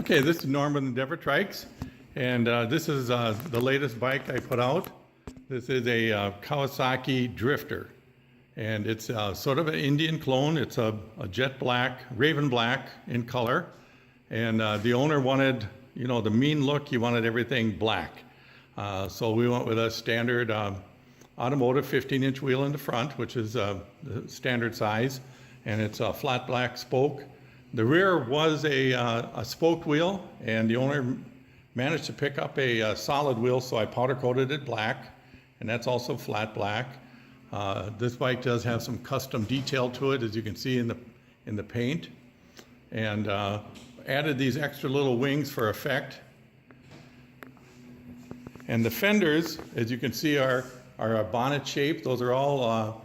Okay, this is Norm with Endeavor Trikes, and this is the latest bike I put out. This is a Kawasaki Drifter, and it's sort of an Indian clone. It's a jet black, raven black in color, and the owner wanted, you know, the mean look. He wanted everything black, so we went with a standard automotive 15-inch wheel in the front, which is the standard size, and it's a flat black spoke. The rear was a spoked wheel, and the owner managed to pick up a solid wheel, so I powder coated it black, and that's also flat black. This bike does have some custom detail to it, as you can see in the paint, and added these extra little wings for effect. And the fenders, as you can see, are a bonnet shape. Those are all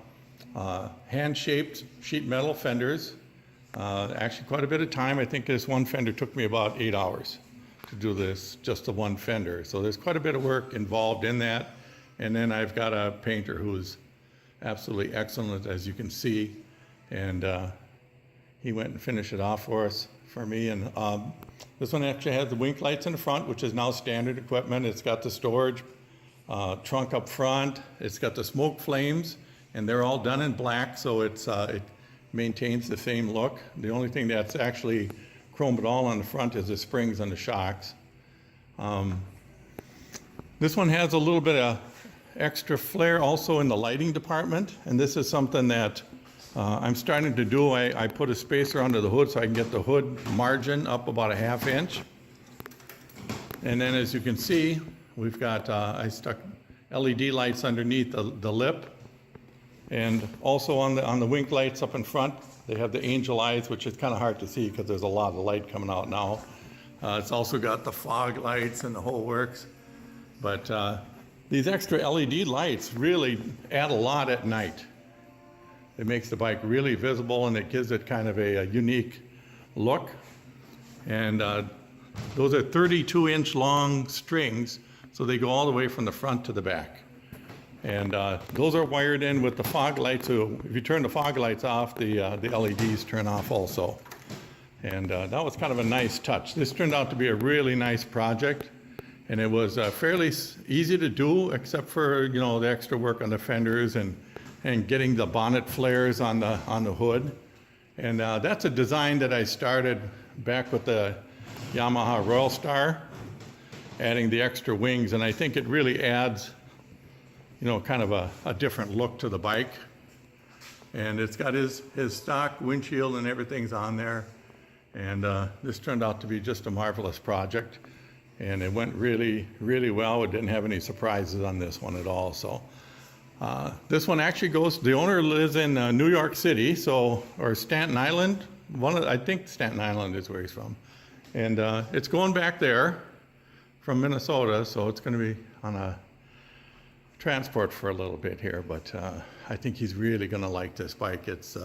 hand-shaped sheet metal fenders. Actually quite a bit of time. I think this one fender took me about 8 hours to do this, just the one fender. So there's quite a bit of work involved in that. And then I've got a painter who's absolutely excellent, as you can see. And he went and finished it off for me. And this one actually has the wink lights in the front, which is now standard equipment. It's got the storage trunk up front. It's got the smoke flames, and they're all done in black, so it maintains the same look. The only thing that's actually chromed at all on the front is the springs and the shocks. This one has a little bit of extra flair also in the lighting department, and this is something that I'm starting to do. I put a spacer under the hood so I can get the hood margin up about a ½ inch. And then, as you can see, we've got, I stuck LED lights underneath the lip. And also on the wink lights up in front, they have the angel eyes, which is kind of hard to see because there's a lot of light coming out now. It's also got the fog lights and the whole works. But these extra LED lights really add a lot at night. It makes the bike really visible, and it gives it kind of a unique look. And those are 32-inch long strings, so they go all the way from the front to the back. And those are wired in with the fog lights, so if you turn the fog lights off, the LEDs turn off also. And that was kind of a nice touch. This turned out to be a really nice project, and it was fairly easy to do, except for, you know, the extra work on the fenders and getting the bonnet flares on the hood. And that's a design that I started back with the Yamaha Royal Star, adding the extra wings, and I think it really adds, you know, kind of a different look to the bike. And it's got his stock windshield and everything's on there. And this turned out to be just a marvelous project. And it went really, really well. It didn't have any surprises on this one at all. So this one actually goes, the owner lives in New York City, or Staten Island. I think Staten Island is where he's from. And it's going back there from Minnesota, so it's going to be on a transport for a little bit here, but I think he's really going to like this bike. It's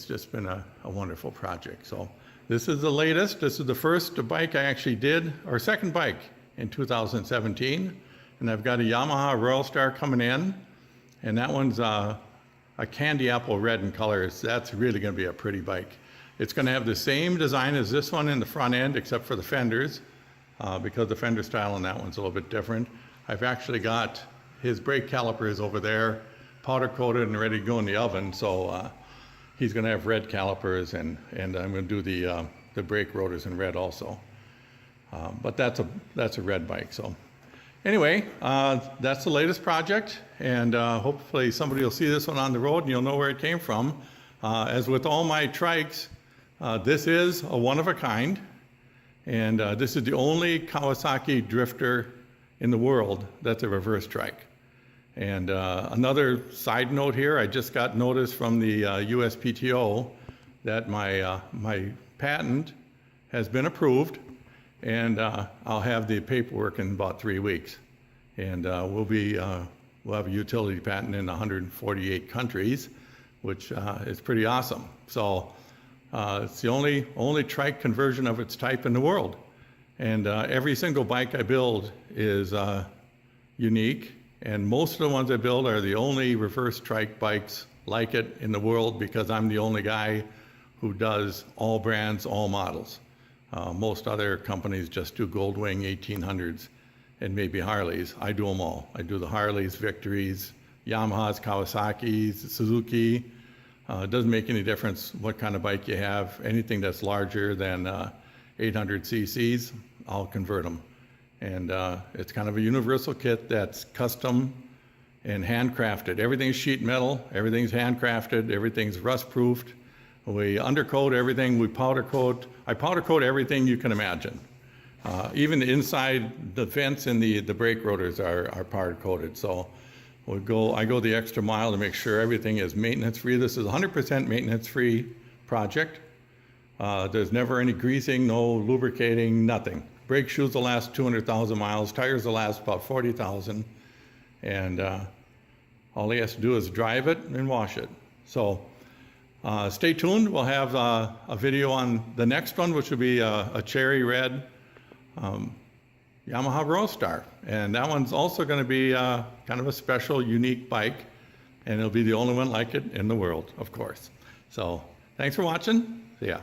just been a wonderful project. So this is the latest. This is the first bike I actually did, or second bike in 2017, and I've got a Yamaha Royal Star coming in, and that one's a candy apple red in color. That's really going to be a pretty bike. It's going to have the same design as this one in the front end, except for the fenders, because the fender style on that one's a little bit different. I've actually got his brake calipers over there, powder coated and ready to go in the oven. So he's going to have red calipers, and I'm going to do the brake rotors in red also. But that's a red bike. So anyway, that's the latest project, and hopefully somebody will see this one on the road and you'll know where it came from. As with all my trikes, this is a one of a kind, and this is the only Kawasaki Drifter in the world that's a reverse trike. And another side note here, I just got notice from the USPTO that my patent has been approved, and I'll have the paperwork in about 3 weeks. And we'll have a utility patent in 148 countries, which is pretty awesome. So it's the only trike conversion of its type in the world. And every single bike I build is unique, and most of the ones I build are the only reverse trike bikes like it in the world, because I'm the only guy who does all brands, all models. Most other companies just do Goldwing 1800s and maybe Harleys. I do them all. I do the Harleys, Victories, Yamahas, Kawasaki's, Suzuki. It doesn't make any difference what kind of bike you have. Anything that's larger than 800 cc's, I'll convert them. And it's kind of a universal kit that's custom and handcrafted. Everything's sheet metal, everything's handcrafted, everything's rust-proofed. We undercoat everything, we powder coat. I powder coat everything you can imagine. Even the inside, the vents and the brake rotors are powder coated. So I go the extra mile to make sure everything is maintenance-free. This is a 100% maintenance-free project. There's never any greasing, no lubricating, nothing. Brake shoes will last 200,000 miles, tires will last about 40,000, and all he has to do is drive it and wash it. So stay tuned. We'll have a video on the next one, which will be a cherry red Yamaha Roadstar. And that one's also going to be kind of a special, unique bike, and it'll be the only one like it in the world, of course. So thanks for watching. See ya.